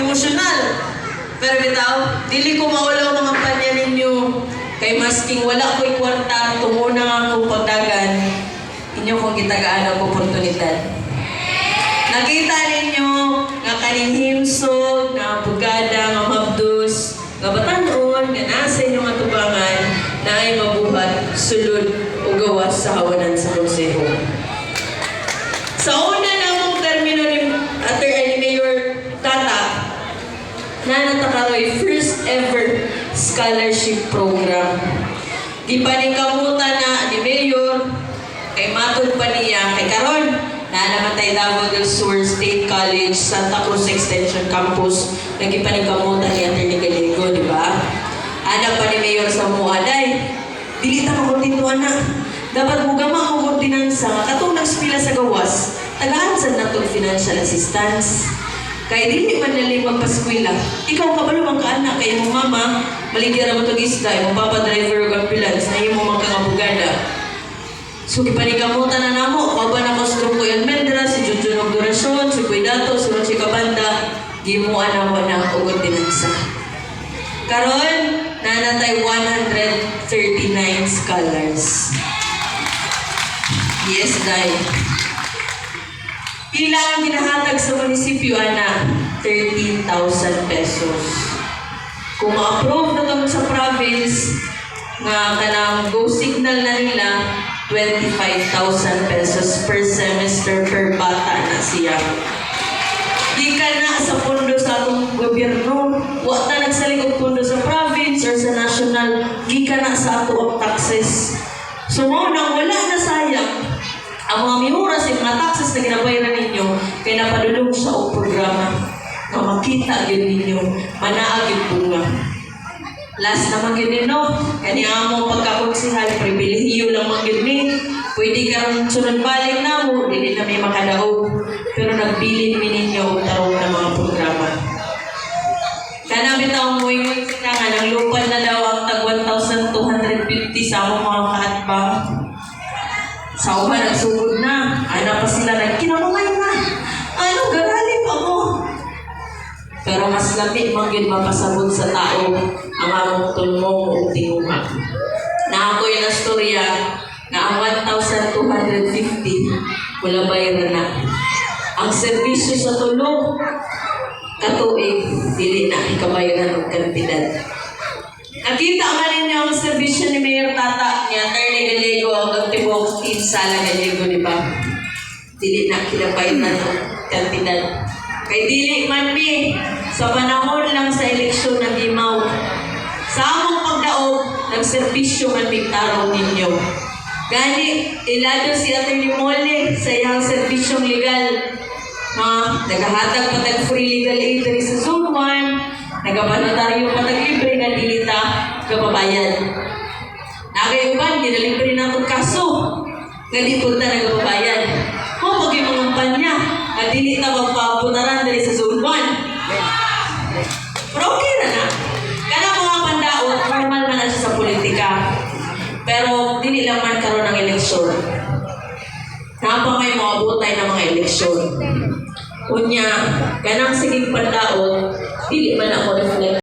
emosyonal. Pero bitaw, dili ko maulaw mga panya ninyo. Kay masking wala ko'y kwarta, tunguna nga akong pagdagan, inyo kong gitagaan ang oportunidad. Nakita ninyo nga kaning himsog, nga pugada, nga mabdus, nga batanon, nga nasa inyong atubangan, na ay mabuhat, sulod, o gawas sa hawanan sa konseho. Sa una namang termino ni Mayor Tata, na natakaroy first ever scholarship program. Di pa rin kamutan na ni Mayor, kay matod pa niya, kay karon na namatay Davao del Sur State College, Santa Cruz Extension Campus, naging kamutan ni Atty. Gallego, di ba? Anak pa ni Mayor sa Muaday, dili ta makuntintuan na. Dapat mo gama ang ordinansa, katong nagspila sa gawas, tagahansan na itong financial assistance. Kaya dili man naling magpaskwila. Ikaw kabalo mang kaanak, kaya mong mama, maligya na itong isda, yung papa driver o ambulance, na yung mga kangabugada. So, ipanigamutan na namo, kaban ako sa Grupo Almendra, si Junjun Ogdurasyon, si Cuidato, si Rochi Cabanda, gimuan na mo na ugod dinansa. Karon, nanatay 139 scholars. Yes, dahil. Pila ang ginahatag sa munisipyo, ana? 13,000 pesos. Kung ma-approve na kami sa province, nga kanang go signal na nila, 25,000 pesos per semester per bata na siya. Di ka na sa pondo sa atong gobyerno. Wata nagsalig og pondo sa province or sa national. Di ka na sa ato ang taxes. So mo nang wala na sayang. Ang mga mihuras yung mga taxes na ginabayaran ninyo kay napadulong sa og programa na makita yun ninyo, manaag yung bunga. Last naman yun no, kanya mo pagkakunsihal, pribilehiyo lang mga yun ni. Pwede ka sunod balik na mo, hindi na may makadaog. Pero nagbilin mi ninyo tarong na mga programa. Kanamit ang muwing sila nga, ng lupal na daw ang tag 1,250 sa among mga kaatbang. Sa uban, nagsugod na. Ana pa sila nagkinamamay na. Ano, garaling pa mo. Pero mas lamig manggid mapasabot sa tao ang among tulmong o tinguha. Na ako'y nastorya na ang 1,250 wala bayaran na. Ang serbisyo sa tulong katuig, dili na ikabayaran ng kantidad. Nakita man ninyo ang serbisyo ni Mayor Tata niya, Atty. Gallego, ang tibok Sala Gallego, di ba? Dili na kinabayaran ng kantidad. Kay dili man mi, sa panahon lang sa eleksyon na gimaw. Sa among pagdaog, nagserbisyo man bigtaraw ninyo. Gani, ilado si Atty. Mole sa iyang serbisyong legal. Nagahatag patag free legal aid rin sa Zone 1, nagabanotaryo patag libre na dilita kababayan. Nagayuban, ginalibre na itong kaso. Gani punta nagababayan. Kung mag-imangampanya, dili na magpaputaran dali sa Zone 1. Pero okay na. Kana mga pandaot, normal man na siya sa politika. Pero dili lang man karon ng eleksyon. Napa may mga butay ng mga eleksyon. Unya, kanang siging pandaot, dili man ako reflect